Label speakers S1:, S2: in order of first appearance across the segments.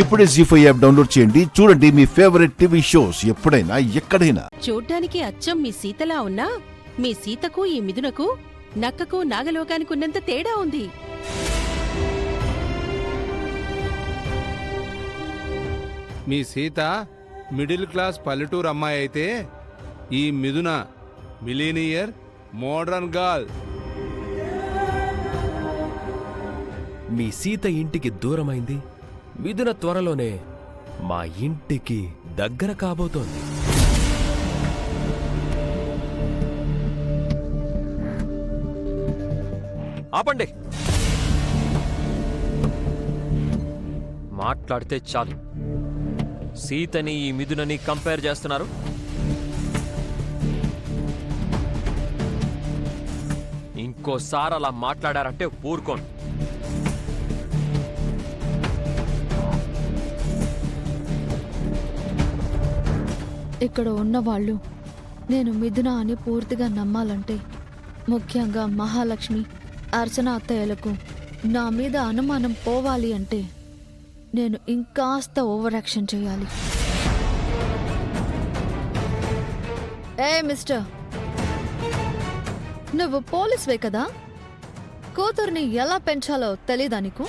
S1: ఇప్పుడే జీ5 app download చేయండి. చూడండి మీ ఫేవరెట్ టీవీ షోస్ ఎప్పుడైనా ఎక్కడైనా.
S2: చూడ్డానికి అచ్చం మీ సీతలా ఉన్నా మీ సీతకు ఈ మిథునకు నక్కకు నాగలోకానికి ఉన్నంత తేడా ఉంది.
S3: మీ సీత మిడిల్ క్లాస్ పల్లెటూరు అమ్మాయి అయితే ఈ మిథున మిలీనియర్ మోడర్న్ గర్ల్.
S4: మీ సీత ఇంటికి దూరమైంది, మిథున త్వరలోనే మా ఇంటికి దగ్గర కాబోతోంది.
S5: ఆపండి, మాట్లాడితే చాలు. సీతని ఈ మిథునని కంపేర్ చేస్తున్నారు. ఇంకోసారి అలా మాట్లాడారంటే ఊరుకోను.
S6: ఇక్కడ ఉన్నవాళ్ళు నేను మిథున అని పూర్తిగా నమ్మాలంటే, ముఖ్యంగా మహాలక్ష్మి, అర్చన అత్తయ్యలకు నా మీద అనుమానం పోవాలి అంటే నేను ఇంకాస్త ఓవర్ యాక్షన్ చేయాలి. ఏ మిస్టర్, నువ్వు పోలీస్వే కదా? కూతుర్ని ఎలా పెంచాలో తెలీదా నీకు?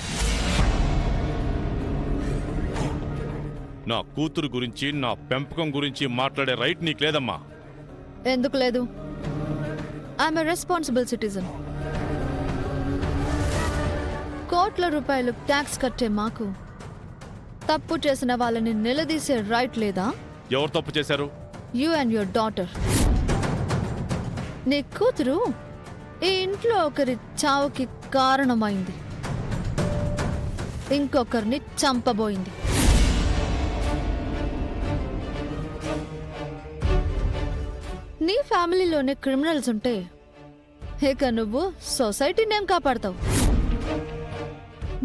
S7: నా కూతురు గురించి, నా పెంపకం గురించి మాట్లాడే రైట్ నీకు లేదమ్మా.
S6: ఎందుకు లేదు? I'm a responsible citizen. కోట్ల రూపాయలు ట్యాక్స్ కట్టే మాకు తప్పు చేసిన వాళ్ళని నిలదీసే రైట్ లేదా?
S7: ఎవరు తప్పు చేశారు?
S6: You and your daughter. నీ కూతురు ఈ ఇంట్లో ఒకరి చావుకి కారణమైంది, ఇంకొకరిని చంపబోయింది. నీ ఫ్యామిలీలోనే క్రిమినల్స్ ఉంటే ఇక నువ్వు సొసైటీనేం కాపాడతావు?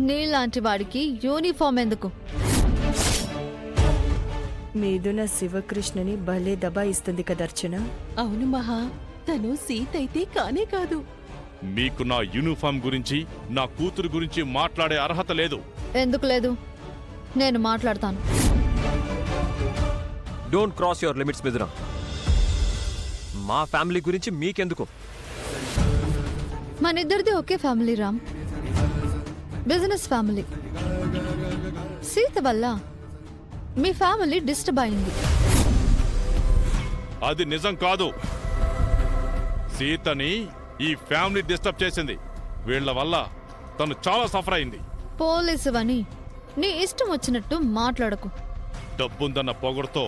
S6: నీలాంటి వాడికి యూనిఫామ్ ఎందుకు?
S8: మిథున శివకృష్ణని భలే దబాయిస్తుంది కదర్చన.
S2: అవును మహా, తను సీత అయితే కానే కాదు.
S7: మీకు నా యూనిఫామ్ గురించి, నా కూతురు గురించి మాట్లాడే అర్హత లేదు.
S6: ఎందుకు లేదు? నేను మాట్లాడతాను.
S5: డోంట్ క్రాస్ యువర్ లిమిట్స్ మిథున. మా ఫ్యామిలీ గురించి మీకెందుకు?
S6: మనిద్దరిది ఒకే family Ram, business family. Sita వల్ల మీ ఫ్యామిలీ డిస్టర్బ్ అయింది.
S7: అది నిజం కాదు. సీతని ఈ ఫ్యామిలీ డిస్టర్బ్ చేసింది. వీళ్ల వల్ల తను చాలా సఫర్ అయింది.
S6: పోలీసువని నీ ఇష్టం వచ్చినట్టు మాట్లాడకు.
S7: డబ్బుందన్న పొగడుతో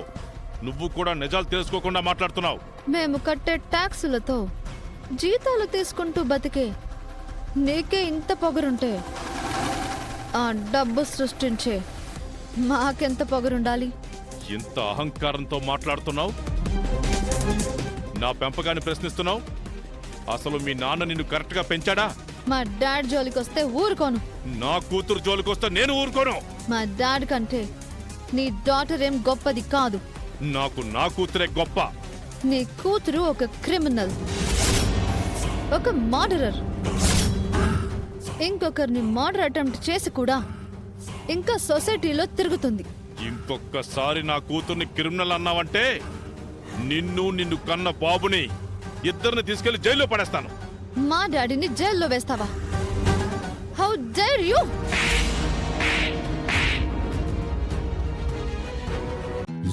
S7: నువ్వు కూడా నిజాలు తెలుసుకోకుండా మాట్లాడుతున్నావు.
S6: మేము కట్టే ట్యాక్సులతో జీతాలు తీసుకుంటూ బతికే నీకే ఇంత పొగరుంటే ఆ డబ్బు సృష్టించే మాకెంత పొగరుండాలి?
S7: ఇంత అహంకారంతో మాట్లాడుతున్నావు. నా పెంపకాన్ని ప్రశ్నిస్తున్నావు. అసలు మీ నాన్న నిన్ను కరెక్ట్గా పెంచాడా?
S6: మా డాడ్ జోలికొస్తే ఊరుకోను.
S7: నా కూతురు జోలికొస్తే నేను ఊరుకోను.
S6: మా డాడ్ కంటే నీ డాటర్ ఏం గొప్పది కాదు.
S7: నాకు నా కూతురే గొప్ప.
S6: నీ కూతురు ఒక క్రిమినల్, ఒక మర్డరర్. ఇంకొకరిని మర్డర్ అటెంప్ట్ చేసి కూడా ఇంకా సొసైటీలో తిరుగుతుంది.
S7: ఇంకొకసారి నా కూతుర్ని క్రిమినల్ అన్నావంటే నిన్ను కన్న బాబుని ఇద్దరిని తీసుకెళ్లి జైల్లో పడేస్తాను.
S6: మా డాడీని జైల్లో వేస్తావా? How dare you!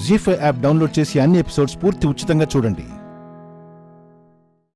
S1: ZEE5 app download చేసి అన్ని ఎపిసోడ్స్ పూర్తి ఉచితంగా చూడండి.